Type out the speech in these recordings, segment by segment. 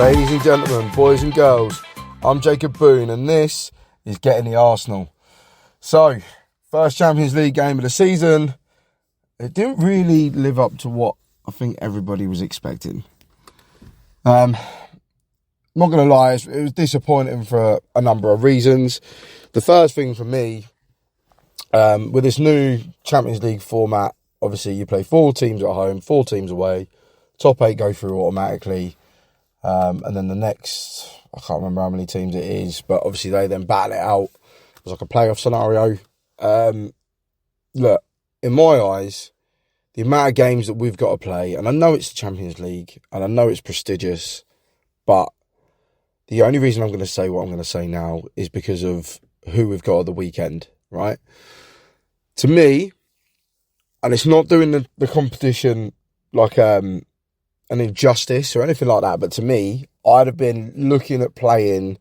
Ladies and gentlemen, boys and girls, I'm Jacob Boone and this is Getting the Arsenal. So, first Champions League game of the season. It didn't really live up to what I think everybody was expecting. Not going to lie, it was disappointing for a number of reasons. The first thing for me, with this new Champions League format, obviously you play 4 teams at home, 4 teams away, top 8 go through automatically, and then the next, I can't remember how many teams it is, but obviously they then battle it out. It was like a playoff scenario. Look, in my eyes, the amount of games that we've got to play, and I know it's the Champions League, and I know it's prestigious, but the only reason I'm going to say what I'm going to say now is because of who we've got at the weekend, right? To me, and it's not doing the competition like an injustice or anything like that, but to me, I'd have been looking at playing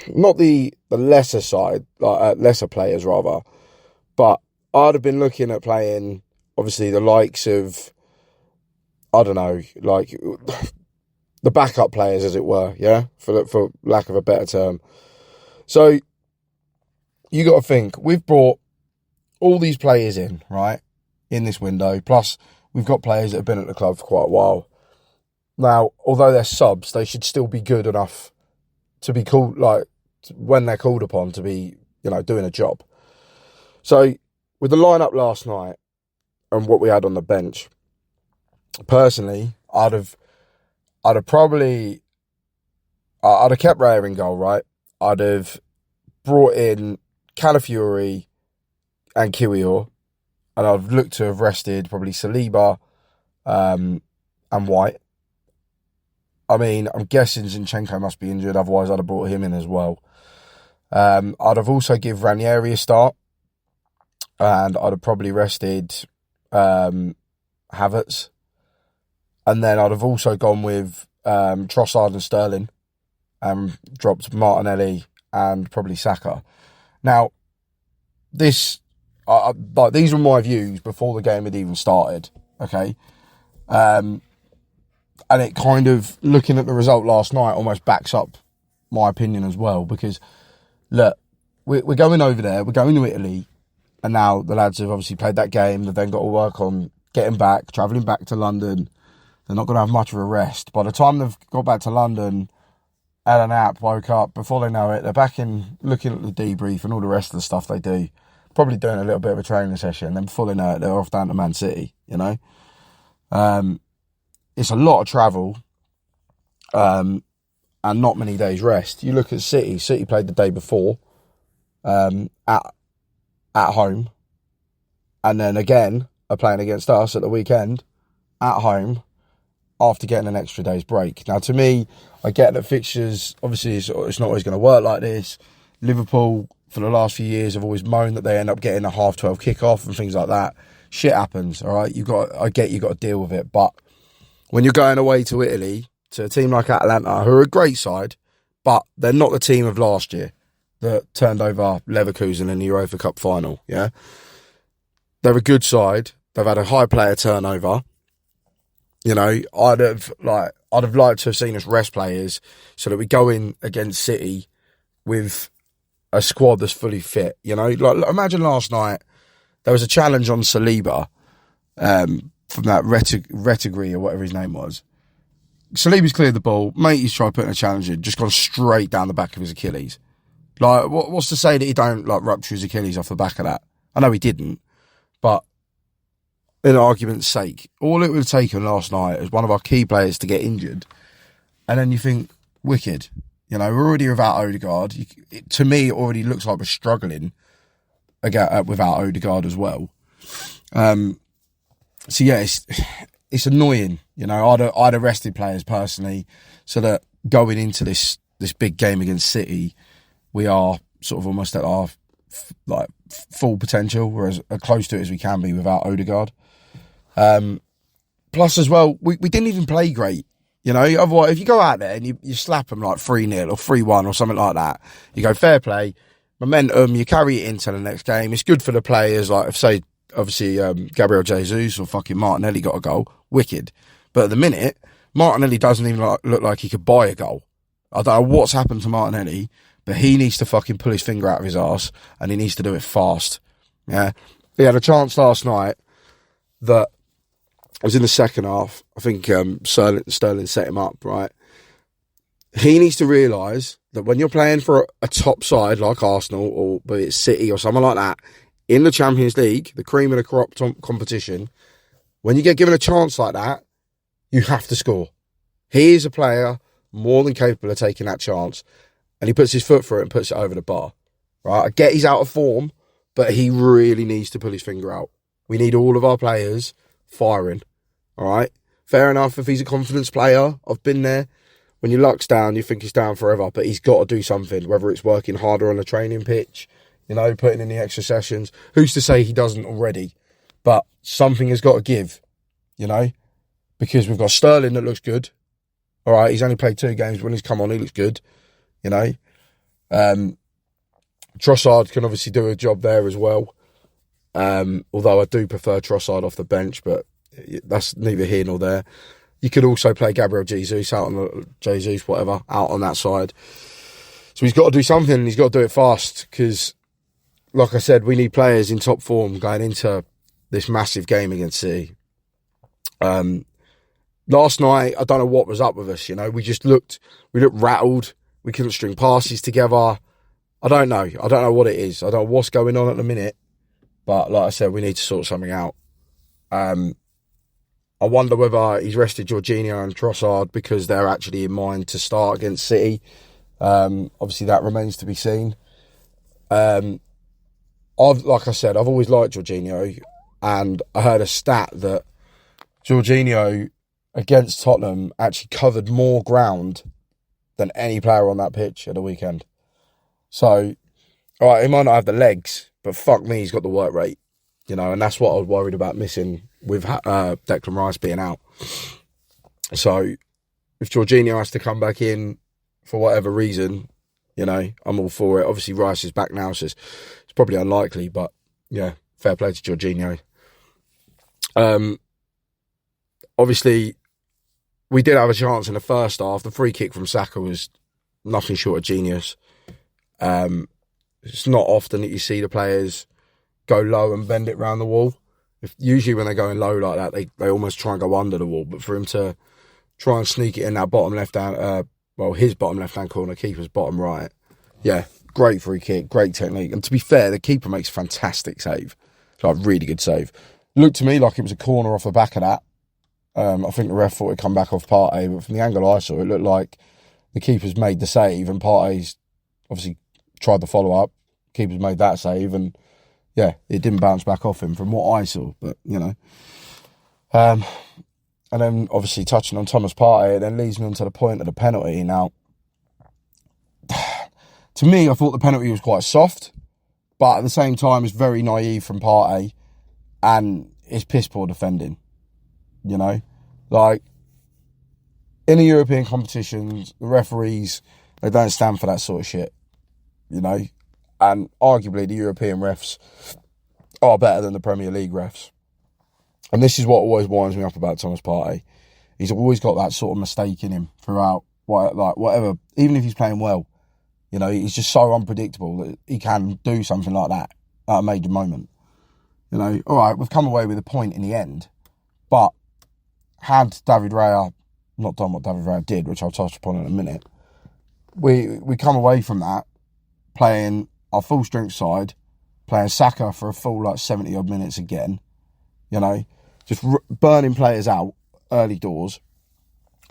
not the lesser side, like lesser players rather, but I'd have been looking at playing, obviously, the likes of, I don't know, like the backup players, as it were, yeah, for lack of a better term. So you got to think, we've brought all these players in, right, in this window, plus we've got players that have been at the club for quite a while. Now, although they're subs, they should still be good enough to be called, like, when they're called upon to be, you know, doing a job. So, with the lineup last night and what we had on the bench, personally, I'd have kept Raya in goal, right? I'd have brought in Calafiori and Kiwior, and I've looked to have rested probably Saliba and White. I mean, I'm guessing Zinchenko must be injured, otherwise I'd have brought him in as well. I'd have also give Ranieri a start, and I'd have probably rested Havertz. And then I'd have also gone with Trossard and Sterling and dropped Martinelli and probably Saka. Now, these were my views before the game had even started, okay? And it kind of, looking at the result last night, almost backs up my opinion as well, because, look, we're going over there, we're going to Italy, and now the lads have obviously played that game. They've then got to work on getting back, travelling back to London. They're not going to have much of a rest. By the time they've got back to London, had a nap, woke up, before they know it, they're back in looking at the debrief and all the rest of the stuff they do. Probably doing a little bit of a training session. Then before they know it, they're off down to Man City, you know. It's a lot of travel and not many days rest. You look at City. City played the day before at home, and then again are playing against us at the weekend at home after getting an extra day's break. Now, to me, I get that fixtures, obviously, it's not always going to work like this. Liverpool, for the last few years, have always moaned that they end up getting a 12:30 kickoff and things like that. Shit happens, all right? I get you got to deal with it, but when you're going away to Italy, to a team like Atalanta, who are a great side, but they're not the team of last year that turned over Leverkusen in the Europa Cup final, yeah? They're a good side. They've had a high player turnover. You know, I'd have liked to have seen us rest players so that we go in against City with a squad that's fully fit, you know? Like, imagine last night, there was a challenge on Saliba from that Retigri or whatever his name was. Saliba's cleared the ball. Mate, he's tried putting a challenge in, just gone straight down the back of his Achilles. Like, what's to say that he don't, like, rupture his Achilles off the back of that? I know he didn't, but in argument's sake, all it would have taken last night is one of our key players to get injured, and then you think, wicked. You know, we're already without Odegaard. To me, it already looks like we're struggling without Odegaard as well. So yeah, it's annoying. You know, I'd have rested players personally, so that going into this big game against City, we are sort of almost at our full potential. We're as close to it as we can be without Odegaard. Plus, as well, we didn't even play great. You know, otherwise, if you go out there and you slap them like 3-0 or 3-1 or something like that, you go fair play, momentum, you carry it into the next game. It's good for the players. Like, if, say, obviously, Gabriel Jesus or fucking Martinelli got a goal, wicked. But at the minute, Martinelli doesn't even look like he could buy a goal. I don't know what's happened to Martinelli, but he needs to fucking pull his finger out of his arse, and he needs to do it fast. Yeah, he had a chance last night that was in the second half. I think Sterling set him up, right? He needs to realise that when you're playing for a top side like Arsenal, or but it's City or someone like that, in the Champions League, the cream of the crop competition, when you get given a chance like that, you have to score. He is a player more than capable of taking that chance, and he puts his foot through it and puts it over the bar. Right? I get he's out of form, but he really needs to pull his finger out. We need all of our players firing. All right? Fair enough if he's a confidence player. I've been there. When your luck's down, you think he's down forever, but he's got to do something, whether it's working harder on the training pitch, putting in the extra sessions. Who's to say he doesn't already? But something has got to give, because we've got Sterling that looks good. All right, he's only played 2 games. When he's come on, he looks good, Trossard can obviously do a job there as well. Although I do prefer Trossard off the bench, but that's neither here nor there. You could also play Gabriel Jesus out on that side. So he's got to do something, and he's got to do it fast, because, like I said, we need players in top form going into this massive game against City. Last night, I don't know what was up with us, we looked rattled. We couldn't string passes together. I don't know. I don't know what it is. I don't know what's going on at the minute. But like I said, we need to sort something out. I wonder whether he's rested Jorginho and Trossard because they're actually in mind to start against City. Obviously, that remains to be seen. Like I said, I've always liked Jorginho, and I heard a stat that Jorginho against Tottenham actually covered more ground than any player on that pitch at the weekend. So, all right, he might not have the legs, but fuck me, he's got the work rate, and that's what I was worried about missing with Declan Rice being out. So, if Jorginho has to come back in for whatever reason, I'm all for it. Obviously, Rice is back now, so it's probably unlikely, but yeah, fair play to Jorginho. Obviously, we did have a chance in the first half. The free kick from Saka was nothing short of genius. It's not often that you see the players go low and bend it round the wall. Usually when they're going low like that, they almost try and go under the wall. But for him to try and sneak it in that bottom left-hand, his bottom left-hand corner, keeper's bottom right. Yeah, great free kick, great technique. And to be fair, the keeper makes a fantastic save. Like, really good save. Looked to me like it was a corner off the back of that. I think the ref thought it'd come back off Partey, but from the angle I saw, it looked like the keeper's made the save and Partey's obviously tried the follow-up. Keeper's made that save, and yeah, it didn't bounce back off him from what I saw, but and then obviously touching on Thomas Partey, it then leads me on to the point of the penalty. Now, to me, I thought the penalty was quite soft, but at the same time, it's very naive from Partey, and it's piss poor defending. Like, in the European competitions, the referees, they don't stand for that sort of shit, and arguably the European refs are better than the Premier League refs. And this is what always winds me up about Thomas Partey. He's always got that sort of mistake in him throughout, whatever, even if he's playing well. He's just so unpredictable that he can do something like that at a major moment. All right, we've come away with a point in the end, but had David Raya not done what David Raya did, which I'll touch upon in a minute, we come away from that playing our full strength side, playing Saka for a full 70 odd minutes again, just burning players out early doors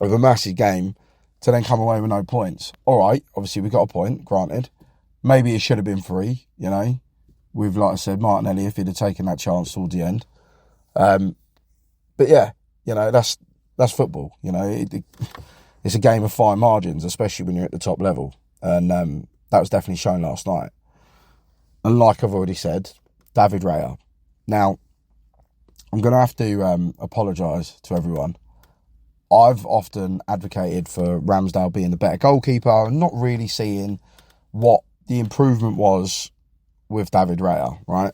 of a massive game to then come away with no points. All right, obviously we got a point, granted. Maybe it should have been 3, with, like I said, Martinelli, if he'd have taken that chance towards the end. But yeah, that's football. It's a game of fine margins, especially when you're at the top level. And that was definitely shown last night. And like I've already said, David Raya. Now, I'm going to have to apologise to everyone. I've often advocated for Ramsdale being the better goalkeeper and not really seeing what the improvement was with David Raya, right?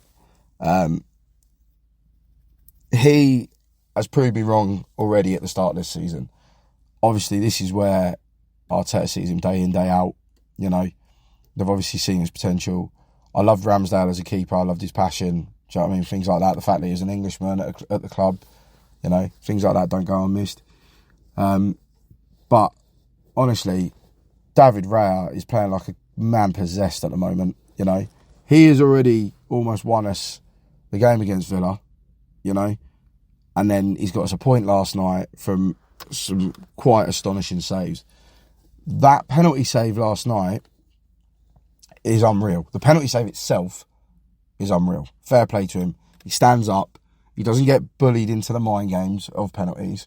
He has proved me wrong already at the start of this season. obviously this is where Arteta sees him day in, day out. You know, they've obviously seen his potential. I loved Ramsdale as a keeper. I loved his passion. Do you know what I mean? Things like that. The fact that he's an Englishman at the club. You know, things like that don't go unmissed. But honestly, David Raya is playing like a man possessed at the moment. You know, he has already almost won us the game against Villa. You know, and then he's got us a point last night from some quite astonishing saves. That penalty save last night is unreal. The penalty save itself is unreal. Fair play to him. He stands up. He doesn't get bullied into the mind games of penalties.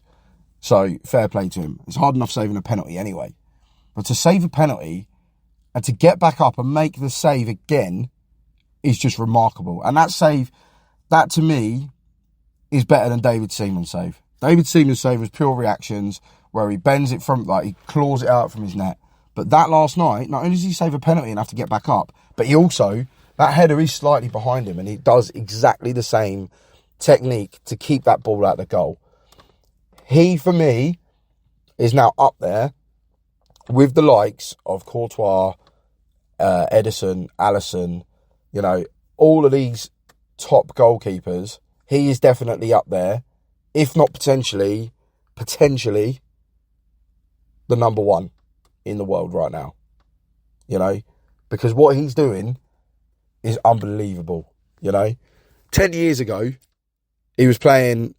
So, fair play to him. It's hard enough saving a penalty anyway. But to save a penalty and to get back up and make the save again is just remarkable. And that save, that to me, is better than David Seaman's save. David Seaman's save was pure reactions where he bends it from, like, he claws it out from his net. But that last night, not only does he save a penalty and have to get back up, but he also, that header is slightly behind him and he does exactly the same technique to keep that ball out of the goal. He, for me, is now up there with the likes of Courtois, Edison, Alisson, you know, all of these top goalkeepers. He is definitely up there, if not potentially the number one in the world right now. You know, because what he's doing is unbelievable. You know, 10 years ago, he was playing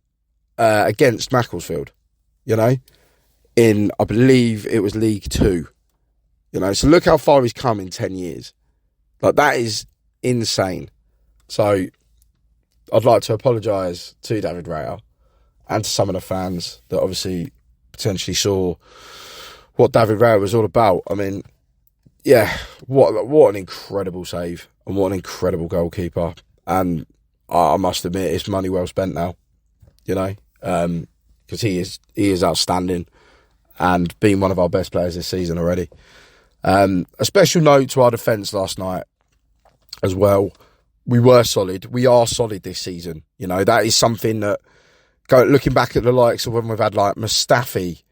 against Macclesfield, you know, in, I believe it was League Two. You know, so look how far he's come in 10 years. Like, that is insane. So, I'd like to apologise to David Raya and to some of the fans that obviously potentially saw what David Raya was all about. I mean, yeah, what an incredible save and what an incredible goalkeeper. And I must admit, it's money well spent now, you know, because he is outstanding and been one of our best players this season already. A special note to our defence last night as well. We were solid. We are solid this season. You know, that is something that, looking back at the likes of when we've had like Mustafi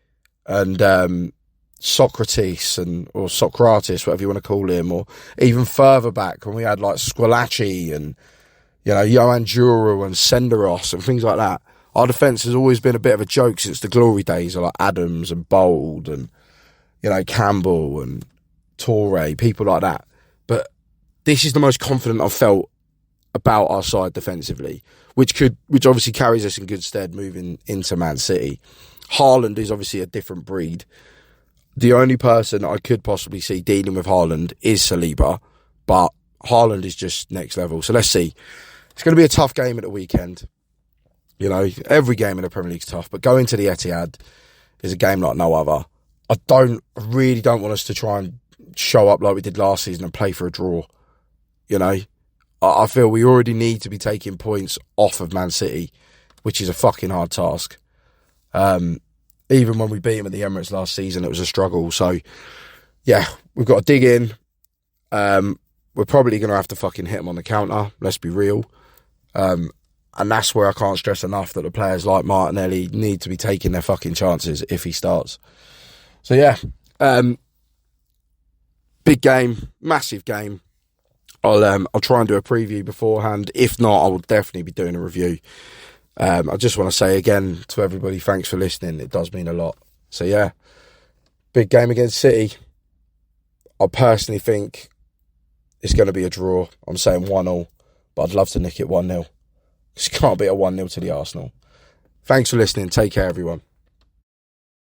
and Socrates or Socrates, whatever you want to call him, or even further back when we had like Squillaci and, you know, Johan Juru and Senderos and things like that. Our defence has always been a bit of a joke since the glory days of like Adams and Bold and, you know, Campbell and Torre, people like that. But this is the most confident I've felt about our side defensively, which obviously carries us in good stead moving into Man City. Haaland is obviously a different breed. The only person I could possibly see dealing with Haaland is Saliba, but Haaland is just next level. So let's see. It's going to be a tough game at the weekend. You know, every game in the Premier League's tough, but going to the Etihad is a game like no other. I really don't want us to try and show up like we did last season and play for a draw. You know, I feel we already need to be taking points off of Man City, which is a fucking hard task. Even when we beat him at the Emirates last season, it was a struggle. So, yeah, we've got to dig in. We're probably going to have to fucking hit him on the counter, let's be real. And that's where I can't stress enough that the players like Martinelli need to be taking their fucking chances if he starts. So, yeah, big game, massive game. I'll try and do a preview beforehand. If not, I will definitely be doing a review. I just want to say again to everybody, thanks for listening. It does mean a lot. So, yeah, big game against City. I personally think it's going to be a draw. I'm saying 1-1, but I'd love to nick it 1-0. Because you can't beat a 1-0 to the Arsenal. Thanks for listening. Take care, everyone.